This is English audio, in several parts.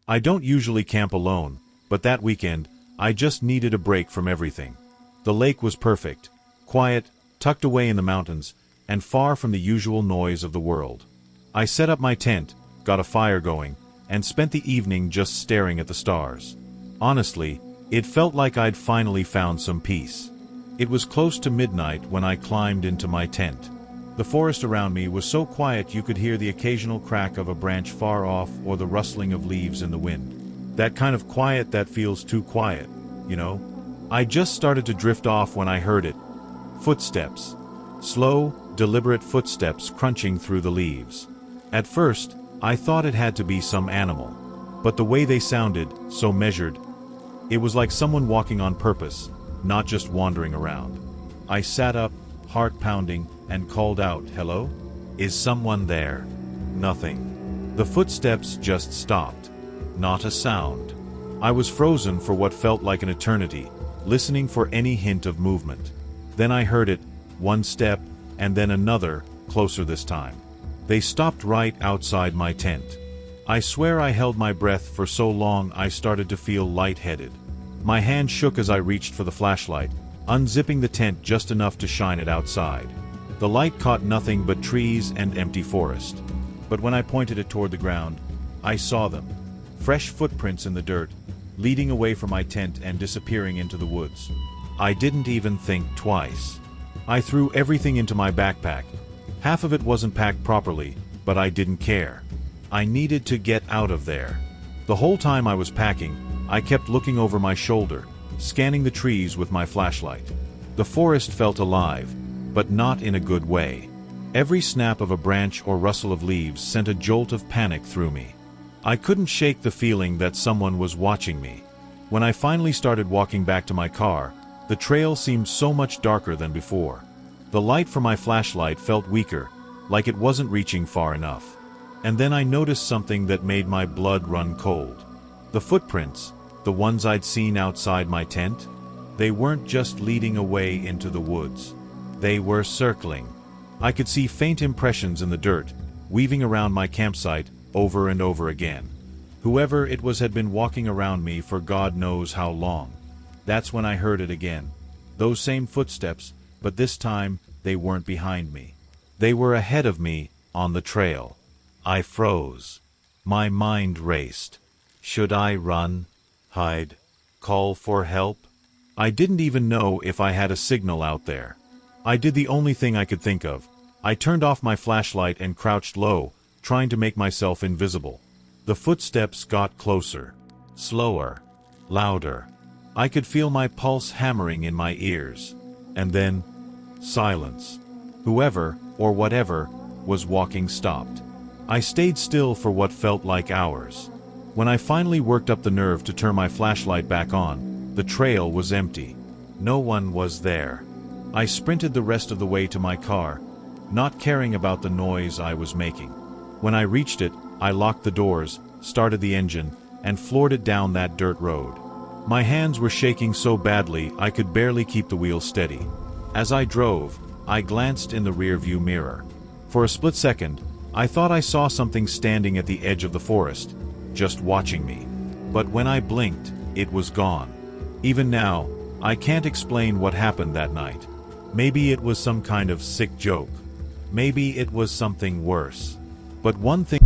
I don't usually camp alone, but that weekend, I just needed a break from everything. The lake was perfect, quiet, tucked away in the mountains, and far from the usual noise of the world. I set up my tent, got a fire going, and spent the evening just staring at the stars. Honestly, it felt like I'd finally found some peace. It was close to midnight when I climbed into my tent. The forest around me was so quiet you could hear the occasional crack of a branch far off or the rustling of leaves in the wind. That kind of quiet that feels too quiet, you know? I just started to drift off when I heard it. Footsteps. Slow, deliberate footsteps crunching through the leaves. At first, I thought it had to be some animal. But the way they sounded, so measured, it was like someone walking on purpose, not just wandering around. I sat up, heart pounding, and called out, "Hello? Is someone there?" Nothing. The footsteps just stopped. Not a sound. I was frozen for what felt like an eternity, listening for any hint of movement. Then I heard it, one step, and then another, closer this time. They stopped right outside my tent. I swear I held my breath for so long I started to feel lightheaded. My hand shook as I reached for the flashlight, unzipping the tent just enough to shine it outside. The light caught nothing but trees and empty forest. But when I pointed it toward the ground, I saw them. Fresh footprints in the dirt, leading away from my tent and disappearing into the woods. I didn't even think twice. I threw everything into my backpack. Half of it wasn't packed properly, but I didn't care. I needed to get out of there. The whole time I was packing, I kept looking over my shoulder, scanning the trees with my flashlight. The forest felt alive, but not in a good way. Every snap of a branch or rustle of leaves sent a jolt of panic through me. I couldn't shake the feeling that someone was watching me. When I finally started walking back to my car, the trail seemed so much darker than before. The light from my flashlight felt weaker, like it wasn't reaching far enough. And then I noticed something that made my blood run cold. The footprints, the ones I'd seen outside my tent, they weren't just leading away into the woods. They were circling. I could see faint impressions in the dirt, weaving around my campsite over and over again. Whoever it was had been walking around me for God knows how long. That's when I heard it again. Those same footsteps, but this time they weren't behind me. They were ahead of me, on the trail. I froze. My mind raced. Should I run? Hide? Call for help? I didn't even know if I had a signal out there. I did the only thing I could think of. I turned off my flashlight and crouched low, trying to make myself invisible. The footsteps got closer. Slower. Louder. I could feel my pulse hammering in my ears. And then, silence. Whoever, or whatever, was walking stopped. I stayed still for what felt like hours. When I finally worked up the nerve to turn my flashlight back on, the trail was empty. No one was there. I sprinted the rest of the way to my car, not caring about the noise I was making. When I reached it, I locked the doors, started the engine, and floored it down that dirt road. My hands were shaking so badly I could barely keep the wheel steady. As I drove, I glanced in the rearview mirror. For a split second, I thought I saw something standing at the edge of the forest, just watching me. But when I blinked, it was gone. Even now, I can't explain what happened that night. Maybe it was some kind of sick joke. Maybe it was something worse. But one thing...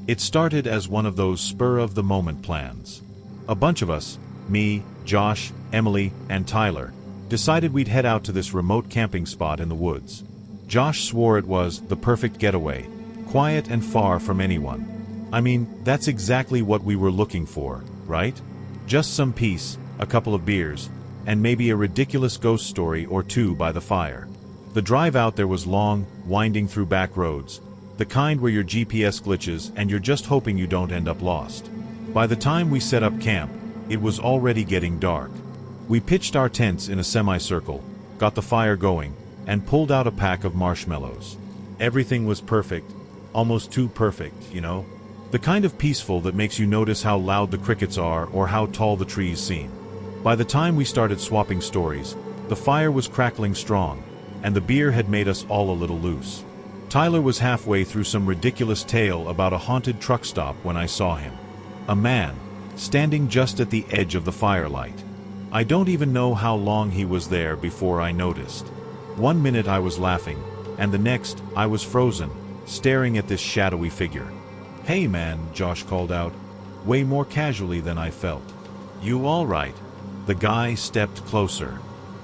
It started as one of those spur-of-the-moment plans. A bunch of us, me, Josh, Emily, and Tyler, decided we'd head out to this remote camping spot in the woods. Josh swore it was the perfect getaway, quiet and far from anyone. I mean, that's exactly what we were looking for, right? Just some peace, a couple of beers, and maybe a ridiculous ghost story or two by the fire. The drive out there was long, winding through back roads, the kind where your GPS glitches and you're just hoping you don't end up lost. By the time we set up camp, it was already getting dark. We pitched our tents in a semicircle, got the fire going, and pulled out a pack of marshmallows. Everything was perfect, almost too perfect, you know? The kind of peaceful that makes you notice how loud the crickets are or how tall the trees seem. By the time we started swapping stories, the fire was crackling strong, and the beer had made us all a little loose. Tyler was halfway through some ridiculous tale about a haunted truck stop when I saw him. A man, standing just at the edge of the firelight. I don't even know how long he was there before I noticed. 1 minute I was laughing, and the next I was frozen, staring at this shadowy figure. "Hey man," Josh called out, way more casually than I felt. "You all right?" The guy stepped closer.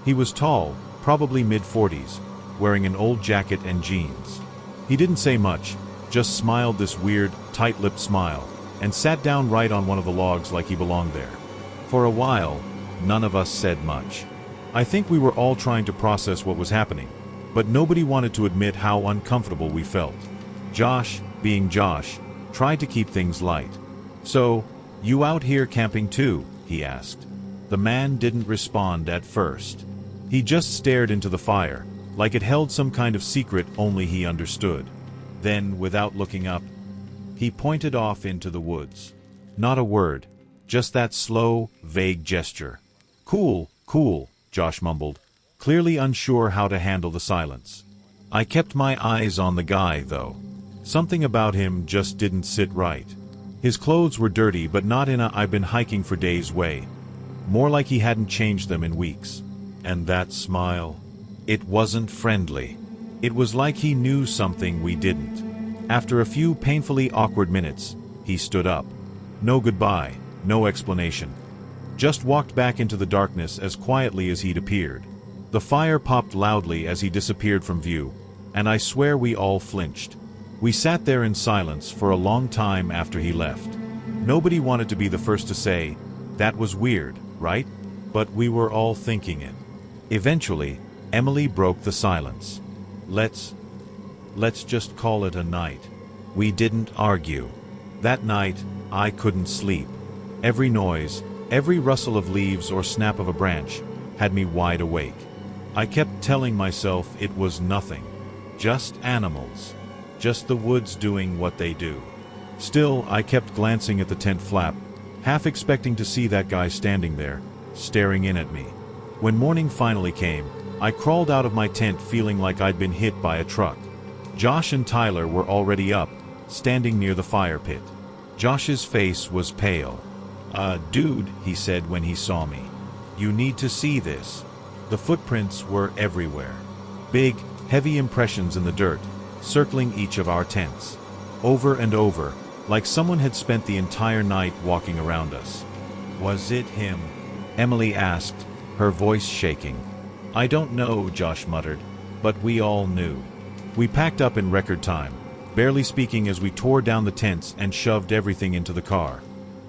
He was tall, probably mid-40s, wearing an old jacket and jeans. He didn't say much, just smiled this weird, tight-lipped smile, and sat down right on one of the logs like he belonged there. For a while, none of us said much. I think we were all trying to process what was happening, but nobody wanted to admit how uncomfortable we felt. Josh, being Josh, tried to keep things light. "So, you out here camping too?" he asked. The man didn't respond at first. He just stared into the fire, like it held some kind of secret only he understood. Then, without looking up, he pointed off into the woods. Not a word, just that slow, vague gesture. "Cool, cool," Josh mumbled, clearly unsure how to handle the silence. I kept my eyes on the guy, though. Something about him just didn't sit right. His clothes were dirty, but not in a "I've been hiking for days" way. More like he hadn't changed them in weeks. And that smile. It wasn't friendly. It was like he knew something we didn't. After a few painfully awkward minutes, he stood up. No goodbye, no explanation. Just walked back into the darkness as quietly as he'd appeared. The fire popped loudly as he disappeared from view, and I swear we all flinched. We sat there in silence for a long time after he left. Nobody wanted to be the first to say, "That was weird, right?" But we were all thinking it. Eventually, Emily broke the silence. Let's just call it a night." We didn't argue. That night, I couldn't sleep. Every noise, every rustle of leaves or snap of a branch, had me wide awake. I kept telling myself it was nothing. Just animals. Just the woods doing what they do. Still, I kept glancing at the tent flap, half expecting to see that guy standing there, staring in at me. When morning finally came, I crawled out of my tent feeling like I'd been hit by a truck. Josh and Tyler were already up, standing near the fire pit. Josh's face was pale. Dude," he said when he saw me. "You need to see this." The footprints were everywhere. Big, heavy impressions in the dirt, circling each of our tents. Over and over, like someone had spent the entire night walking around us. "Was it him?" Emily asked, her voice shaking. "I don't know," Josh muttered, but we all knew. We packed up in record time, barely speaking as we tore down the tents and shoved everything into the car.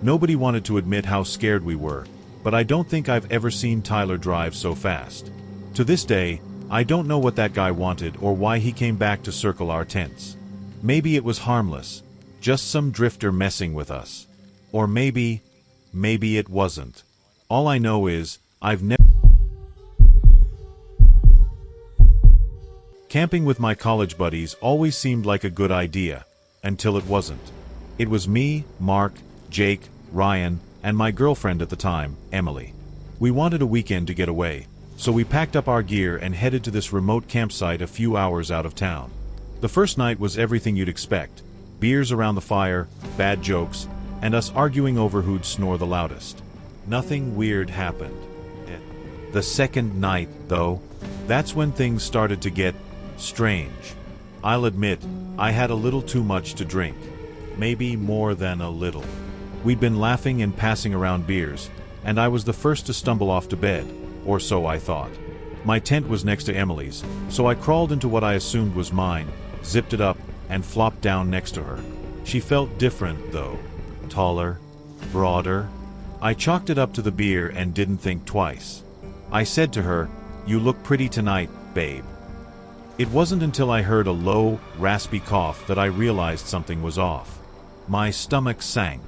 Nobody wanted to admit how scared we were, but I don't think I've ever seen Tyler drive so fast. To this day, I don't know what that guy wanted or why he came back to circle our tents. Maybe it was harmless, just some drifter messing with us. Or maybe it wasn't. All I know is, I've never... Camping with my college buddies always seemed like a good idea, until it wasn't. It was me, Mark, Jake, Ryan, and my girlfriend at the time, Emily. We wanted a weekend to get away, so we packed up our gear and headed to this remote campsite a few hours out of town. The first night was everything you'd expect. Beers around the fire, bad jokes, and us arguing over who'd snore the loudest. Nothing weird happened. The second night, though, that's when things started to get strange. I'll admit, I had a little too much to drink. Maybe more than a little. We'd been laughing and passing around beers, and I was the first to stumble off to bed, or so I thought. My tent was next to Emily's, so I crawled into what I assumed was mine, zipped it up, and flopped down next to her. She felt different, though. Taller, broader. I chalked it up to the beer and didn't think twice. I said to her, "You look pretty tonight, babe." It wasn't until I heard a low, raspy cough that I realized something was off. My stomach sank.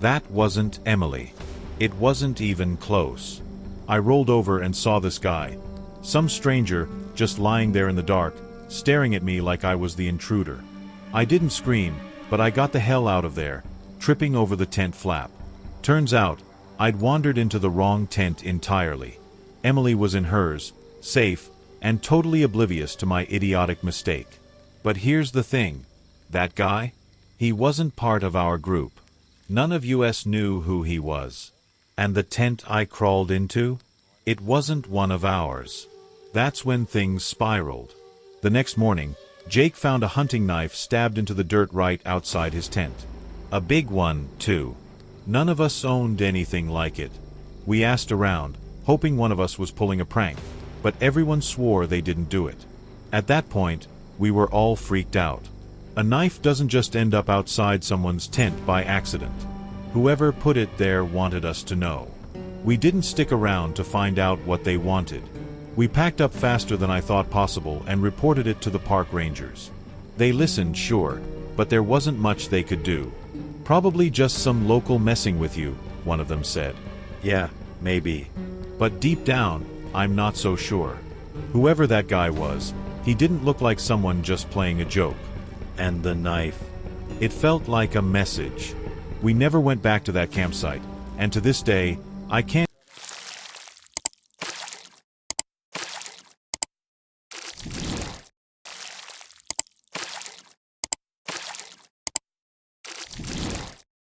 That wasn't Emily. It wasn't even close. I rolled over and saw this guy. Some stranger, just lying there in the dark, staring at me like I was the intruder. I didn't scream, but I got the hell out of there, tripping over the tent flap. Turns out, I'd wandered into the wrong tent entirely. Emily was in hers, safe, and totally oblivious to my idiotic mistake. But here's the thing. That guy? He wasn't part of our group. None of us knew who he was. And the tent I crawled into? It wasn't one of ours. That's when things spiraled. The next morning, Jake found a hunting knife stabbed into the dirt right outside his tent. A big one, too. None of us owned anything like it. We asked around, hoping one of us was pulling a prank, but everyone swore they didn't do it. At that point, we were all freaked out. A knife doesn't just end up outside someone's tent by accident. Whoever put it there wanted us to know. We didn't stick around to find out what they wanted. We packed up faster than I thought possible and reported it to the park rangers. They listened, sure, but there wasn't much they could do. Probably just some local messing with you, one of them said. Yeah, maybe. But deep down, I'm not so sure. Whoever that guy was, he didn't look like someone just playing a joke. And the knife. It felt like a message. We never went back to that campsite, and to this day, I can't